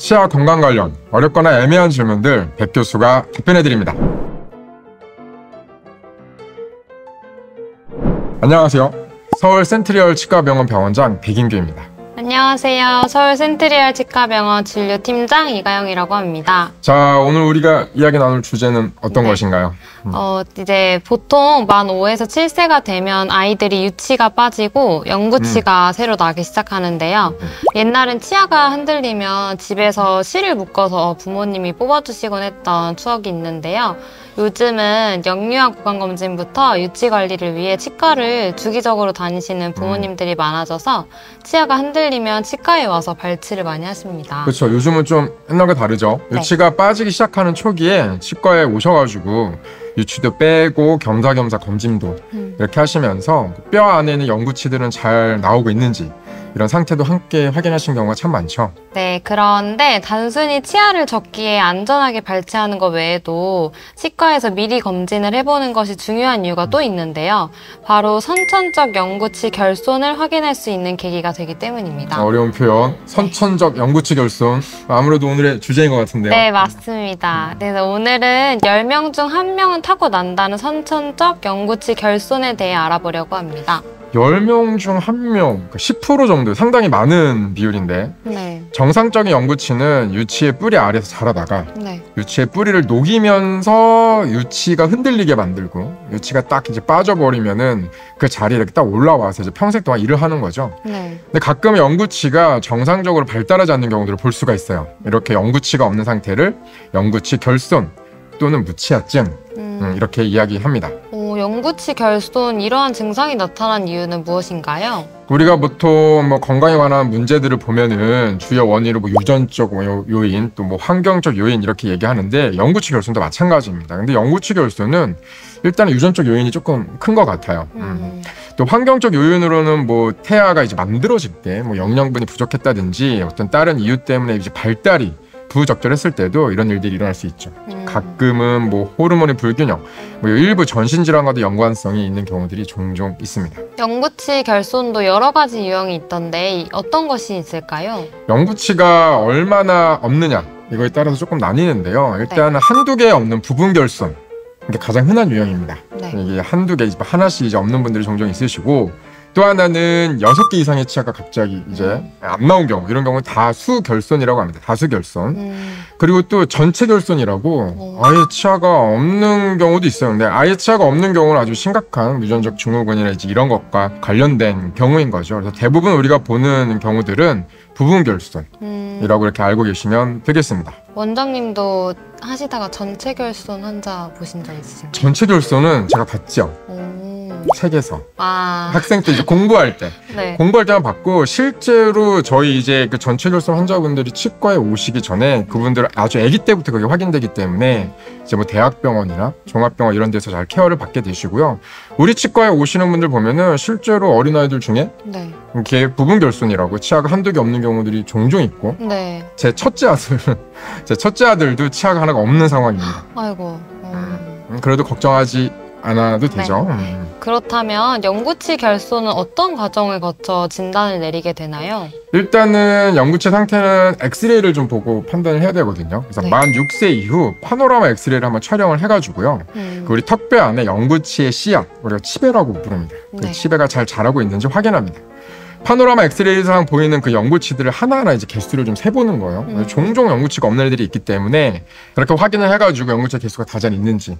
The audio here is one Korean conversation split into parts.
치아 건강 관련 어렵거나 애매한 질문들 백 교수가 답변해드립니다. 안녕하세요. 서울 센트리얼 치과병원 병원장 백인규입니다. 안녕하세요. 서울 센트리얼 치과병원 진료팀장 이가영이라고 합니다. 자, 오늘 우리가 이야기 나눌 주제는 어떤 것인가요? 이제 보통 만 5에서 7세가 되면 아이들이 유치가 빠지고 영구치가 새로 나기 시작하는데요. 옛날엔 치아가 흔들리면 집에서 실을 묶어서 부모님이 뽑아주시곤 했던 추억이 있는데요. 요즘은 영유아 구강검진부터 유치 관리를 위해 치과를 주기적으로 다니시는 부모님들이 많아져서 치아가 흔들리면 치과에 와서 발치를 많이 하십니다. 그렇죠. 요즘은 좀 옛날과 다르죠. 네. 유치가 빠지기 시작하는 초기에 치과에 오셔가지고 유치도 빼고 겸사겸사 검진도 이렇게 하시면서 뼈 안에는 영구치들은 잘 나오고 있는지 이런 상태도 함께 확인하신 경우가 참 많죠. 네, 그런데 단순히 치아를 적기에 안전하게 발치하는 것 외에도 치과에서 미리 검진을 해보는 것이 중요한 이유가 또 있는데요. 바로 선천적 영구치 결손을 확인할 수 있는 계기가 되기 때문입니다. 어려운 표현, 선천적 영구치 결손. 아무래도 오늘의 주제인 것 같은데요. 네, 맞습니다. 그래서 오늘은 10명 중 1명은 타고난다는 선천적 영구치 결손에 대해 알아보려고 합니다. 10명 중 1명, 10% 정도, 상당히 많은 비율인데 네. 정상적인 영구치는 유치의 뿌리 아래에서 자라다가 네. 유치의 뿌리를 녹이면서 유치가 흔들리게 만들고 유치가 딱 이제 빠져버리면은 그 자리에 이렇게 딱 올라와서 이제 평생 동안 일을 하는 거죠. 네. 근데 가끔 영구치가 정상적으로 발달하지 않는 경우들을 볼 수가 있어요. 이렇게 영구치가 없는 상태를 영구치 결손 또는 무치아증 이렇게 이야기합니다. 영구치 결손, 이러한 증상이 나타난 이유는 무엇인가요? 우리가 보통 뭐 건강에 관한 문제들을 보면은 주요 원인으로 뭐 유전적 요인 또 뭐 환경적 요인 이렇게 얘기하는데 영구치 결손도 마찬가지입니다. 근데 영구치 결손은 일단 유전적 요인이 조금 큰 것 같아요. 또 환경적 요인으로는 뭐 태아가 이제 만들어질 때 뭐 영양분이 부족했다든지 어떤 다른 이유 때문에 이제 발달이 부적절했을 때도 이런 일들이 일어날 수 있죠. 가끔은 뭐 호르몬의 불균형, 뭐 일부 전신질환과도 연관성이 있는 경우들이 종종 있습니다. 영구치 결손도 여러 가지 유형이 있던데 어떤 것이 있을까요? 영구치가 얼마나 없느냐 이거에 따라서 조금 나뉘는데요. 일단 한두 개 없는 부분 결손, 이게 가장 흔한 유형입니다. 네. 이게 한두 개, 하나씩 이제 없는 분들이 종종 있으시고, 또 하나는 6개 이상의 치아가 갑자기 이제 안 나온 경우, 이런 경우는 다수 결손이라고 합니다. 다수 결손. 그리고 또 전체 결손이라고 아예 치아가 없는 경우도 있어요. 근데 아예 치아가 없는 경우는 아주 심각한 유전적 증후군이나 이런 것과 관련된 경우인 거죠. 그래서 대부분 우리가 보는 경우들은 부분 결손이라고 이렇게 알고 계시면 되겠습니다. 원장님도 하시다가 전체 결손 환자 보신 적 있으신가요? 전체 결손은 제가 봤죠. 책에서. 학생 때 이제 공부할 때. 네. 공부할 때만 봤고, 실제로 저희 이제 그 전체 결손 환자분들이 치과에 오시기 전에 그분들 아주 아기 때부터 그게 확인되기 때문에 이제 뭐 대학병원이나 종합병원 이런 데서 잘 케어를 받게 되시고요. 우리 치과에 오시는 분들 보면은 실제로 어린아이들 중에 네. 이렇게 부분 결손이라고 치아가 한두 개 없는 경우들이 종종 있고, 네. 제 첫째 아들도 치아가 하나가 없는 상황입니다. 아이고. 그래도 걱정하지 않아도 되죠. 네. 그렇다면 영구치 결손은 어떤 과정을 거쳐 진단을 내리게 되나요? 일단은 영구치 상태는 엑스레이를 좀 보고 판단을 해야 되거든요. 그래서 만 6세 이후 파노라마 엑스레이를 한번 촬영을 해가지고요. 우리 턱뼈 안에 영구치의 씨앗, 우리가 치배라고 부릅니다. 그 치배가 잘 자라고 있는지 확인합니다. 파노라마 엑스레이상 보이는 그 영구치들을 하나하나 이제 개수를 좀 세보는 거예요. 종종 영구치가 없는 애들이 있기 때문에 그렇게 확인을 해가지고 영구치 개수가 다 잘 있는지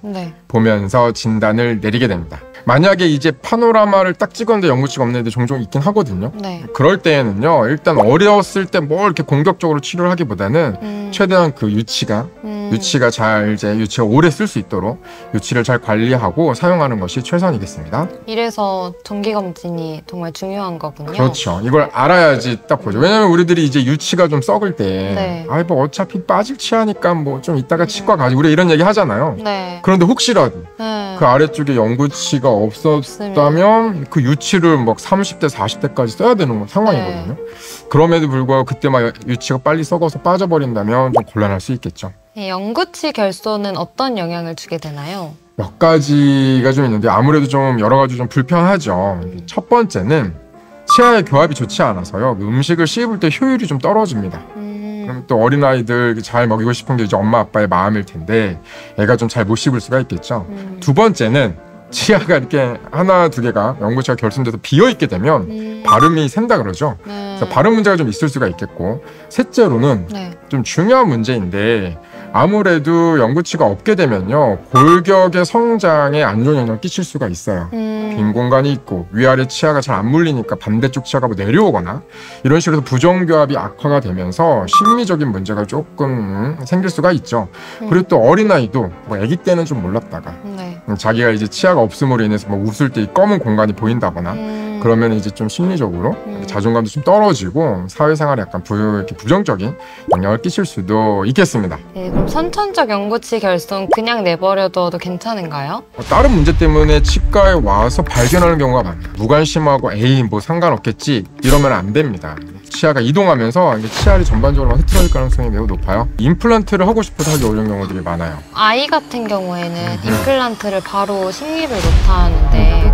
보면서 진단을 내리게 됩니다. 만약에 이제 파노라마를 딱 찍었는데 영구치가 없는 애들 종종 있긴 하거든요. 그럴 때에는요, 일단 어렸을 때 뭘 이렇게 공격적으로 치료를 하기보다는 최대한 그 유치가 유치가 오래 쓸 수 있도록 유치를 잘 관리하고 사용하는 것이 최선이겠습니다. 이래서 정기검진이 정말 중요한 거군요. 그렇죠. 이걸 알아야지 딱 보죠. 왜냐면 우리들이 이제 유치가 좀 썩을 때, 아이 뭐 어차피 빠질 치아니까 뭐 좀 이따가 치과 가지, 우리 이런 얘기 하잖아요. 그런데 혹시라도 그 아래쪽에 영구치가 없었다면 그 유치를 막 30대, 40대까지 써야 되는 상황이거든요. 그럼에도 불구하고 그때 막 유치가 빨리 썩어서 빠져버린다면 좀 곤란할 수 있겠죠. 영구치 결손은 어떤 영향을 주게 되나요? 몇 가지가 좀 있는데 아무래도 좀 여러 가지 좀 불편하죠. 첫 번째는 치아의 교합이 좋지 않아서요. 음식을 씹을 때 효율이 좀 떨어집니다. 그럼 또 어린아이들 잘 먹이고 싶은 게 이제 엄마 아빠의 마음일 텐데 애가 좀 잘 못 씹을 수가 있겠죠. 두 번째는 치아가 이렇게 하나 두 개가 영구치가 결손돼서 비어있게 되면 발음이 샌다 그러죠. 그래서 발음 문제가 좀 있을 수가 있겠고, 셋째로는 좀 중요한 문제인데 아무래도 영구치가 없게 되면요 골격의 성장에 안 좋은 영향을 끼칠 수가 있어요. 빈 공간이 있고 위아래 치아가 잘 안 물리니까 반대쪽 치아가 뭐 내려오거나 이런 식으로 부정교합이 악화가 되면서 심리적인 문제가 조금 생길 수가 있죠. 그리고 또 어린아이도 뭐 아기 때는 좀 몰랐다가 자기가 이제 치아가 없음으로 인해서 뭐 웃을 때 이 검은 공간이 보인다거나 그러면 이제 좀 심리적으로 자존감도 좀 떨어지고 사회생활에 약간 이렇게 부정적인 영향을 끼칠 수도 있겠습니다. 네, 그럼 선천적 영구치 결손 그냥 내버려둬도 괜찮은가요? 다른 문제 때문에 치과에 와서 발견하는 경우가 많아요. 무관심하고 에이 뭐 상관없겠지 이러면 안 됩니다. 치아가 이동하면서 이제 치아를 전반적으로 흐트러질 가능성이 매우 높아요. 임플란트를 하고 싶어도 하기 어려운 경우들이 많아요. 아이 같은 경우에는 임플란트를 바로 식립을 못 하는데